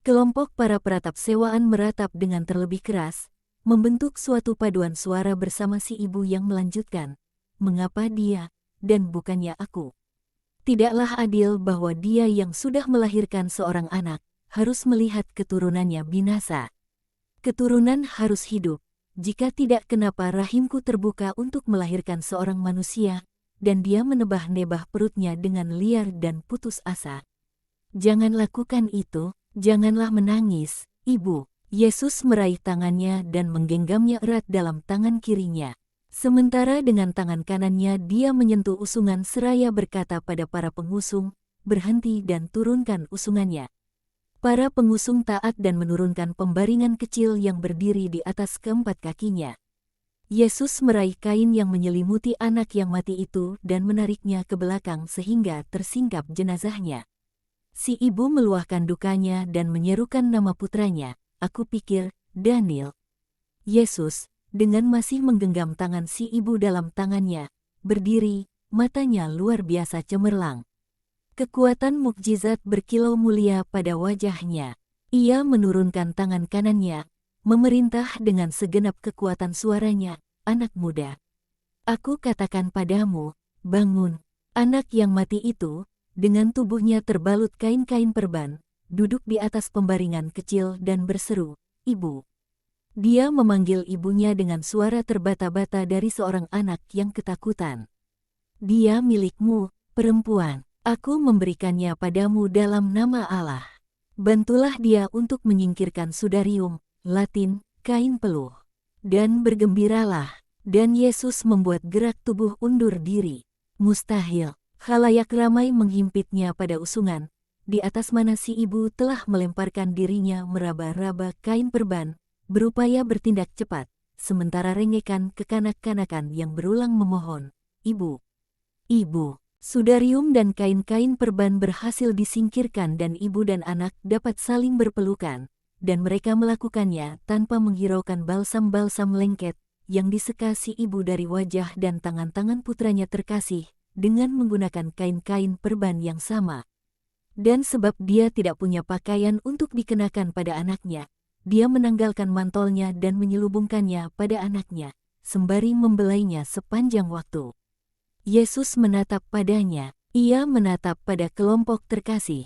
Kelompok para peratap sewaan meratap dengan terlebih keras, membentuk suatu paduan suara bersama si ibu yang melanjutkan, "Mengapa dia, dan bukannya aku? Tidaklah adil bahwa dia yang sudah melahirkan seorang anak, harus melihat keturunannya binasa. Keturunan harus hidup, jika tidak kenapa rahimku terbuka untuk melahirkan seorang manusia, dan dia menebah-nebah perutnya dengan liar dan putus asa. Jangan lakukan itu, janganlah menangis, Ibu." Yesus meraih tangannya dan menggenggamnya erat dalam tangan kirinya. Sementara dengan tangan kanannya dia menyentuh usungan seraya berkata pada para pengusung, "Berhenti dan turunkan usungannya." Para pengusung taat dan menurunkan pembaringan kecil yang berdiri di atas keempat kakinya. Yesus meraih kain yang menyelimuti anak yang mati itu dan menariknya ke belakang sehingga tersingkap jenazahnya. Si ibu meluahkan dukanya dan menyerukan nama putranya, "Aku pikir, Daniel." Yesus, dengan masih menggenggam tangan si ibu dalam tangannya, berdiri, matanya luar biasa cemerlang. Kekuatan mukjizat berkilau mulia pada wajahnya. Ia menurunkan tangan kanannya, memerintah dengan segenap kekuatan suaranya, "Anak muda, aku katakan padamu, bangun." Anak yang mati itu, dengan tubuhnya terbalut kain-kain perban, duduk di atas pembaringan kecil dan berseru, "Ibu." Dia memanggil ibunya dengan suara terbata-bata dari seorang anak yang ketakutan. "Dia milikmu, perempuan. Aku memberikannya padamu dalam nama Allah. Bantulah dia untuk menyingkirkan sudarium, Latin, kain peluh. Dan bergembiralah." Dan Yesus membuat gerak tubuh undur diri. Mustahil. Khalayak ramai menghimpitnya pada usungan, di atas mana si ibu telah melemparkan dirinya meraba-raba kain perban, berupaya bertindak cepat, sementara rengekan kekanak-kanakan yang berulang memohon, "Ibu, Ibu." Sudarium dan kain-kain perban berhasil disingkirkan dan ibu dan anak dapat saling berpelukan, dan mereka melakukannya tanpa menghiraukan balsam-balsam lengket yang diseka si ibu dari wajah dan tangan-tangan putranya terkasih, dengan menggunakan kain-kain perban yang sama. Dan sebab dia tidak punya pakaian untuk dikenakan pada anaknya, dia menanggalkan mantolnya dan menyelubungkannya pada anaknya, sembari membelainya sepanjang waktu. Yesus menatap padanya. Ia menatap pada kelompok terkasih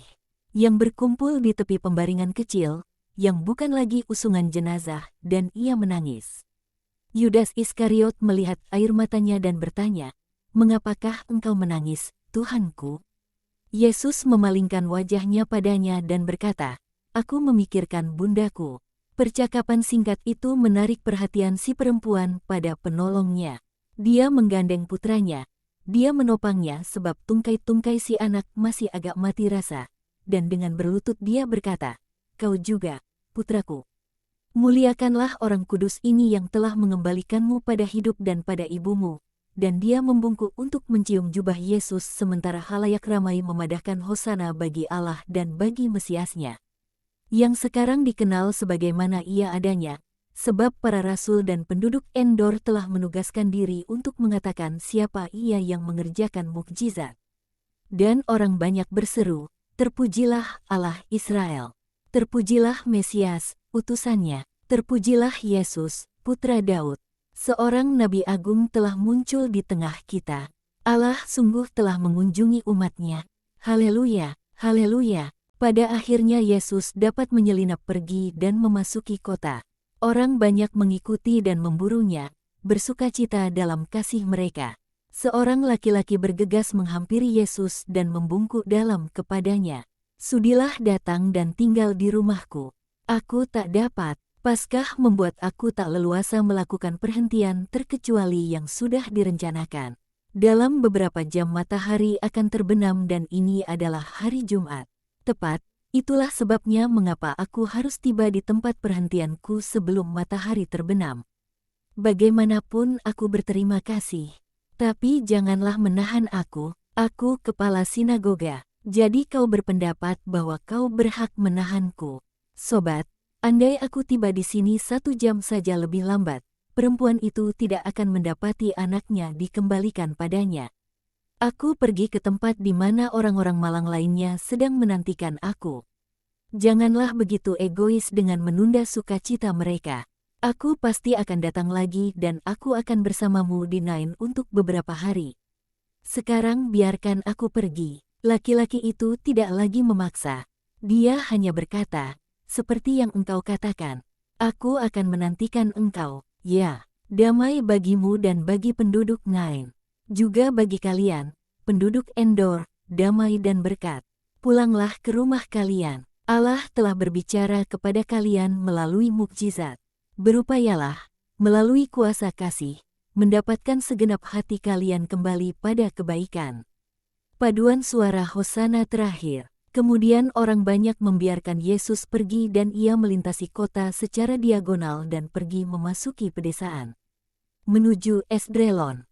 yang berkumpul di tepi pembaringan kecil, yang bukan lagi usungan jenazah, dan ia menangis. Yudas Iskariot melihat air matanya dan bertanya, "Mengapakah engkau menangis, Tuhanku?" Yesus memalingkan wajahnya padanya dan berkata, "Aku memikirkan bundaku." Percakapan singkat itu menarik perhatian si perempuan pada penolongnya. Dia menggandeng putranya. Dia menopangnya sebab tungkai-tungkai si anak masih agak mati rasa, dan dengan berlutut dia berkata, "Kau juga, putraku. Muliakanlah Orang Kudus ini yang telah mengembalikanmu pada hidup dan pada ibumu." Dan dia membungkuk untuk mencium jubah Yesus sementara halayak ramai memadahkan hosana bagi Allah dan bagi Mesiasnya, yang sekarang dikenal sebagaimana ia adanya, sebab para rasul dan penduduk Endor telah menugaskan diri untuk mengatakan siapa ia yang mengerjakan mukjizat. Dan orang banyak berseru, "Terpujilah Allah Israel. Terpujilah Mesias, utusannya. Terpujilah Yesus, putra Daud. Seorang Nabi Agung telah muncul di tengah kita. Allah sungguh telah mengunjungi umatnya. Haleluya, haleluya." Pada akhirnya Yesus dapat menyelinap pergi dan memasuki kota. Orang banyak mengikuti dan memburunya, bersukacita dalam kasih mereka. Seorang laki-laki bergegas menghampiri Yesus dan membungkuk dalam kepadanya, "Sudilah datang dan tinggal di rumahku. Aku tak dapat." Paskah membuat aku tak leluasa melakukan perhentian terkecuali yang sudah direncanakan. Dalam beberapa jam matahari akan terbenam dan ini adalah hari Jumat. Tepat, itulah sebabnya mengapa aku harus tiba di tempat perhentianku sebelum matahari terbenam. Bagaimanapun aku berterima kasih. Tapi janganlah menahan aku kepala sinagoga. Jadi kau berpendapat bahwa kau berhak menahanku. Sobat, andai aku tiba di sini 1 jam saja lebih lambat, perempuan itu tidak akan mendapati anaknya dikembalikan padanya. Aku pergi ke tempat di mana orang-orang malang lainnya sedang menantikan aku. Janganlah begitu egois dengan menunda sukacita mereka. Aku pasti akan datang lagi dan aku akan bersamamu di Nain untuk beberapa hari. Sekarang biarkan aku pergi. Laki-laki itu tidak lagi memaksa. Dia hanya berkata, seperti yang engkau katakan. Aku akan menantikan engkau. Ya, damai bagimu dan bagi penduduk Nain. Juga bagi kalian, penduduk Endor, damai dan berkat. Pulanglah ke rumah kalian. Allah telah berbicara kepada kalian melalui mukjizat. Berupayalah, melalui kuasa kasih, mendapatkan segenap hati kalian kembali pada kebaikan. Paduan suara Hosana terakhir. Kemudian orang banyak membiarkan Yesus pergi dan ia melintasi kota secara diagonal dan pergi memasuki pedesaan. Menuju Esdraelon.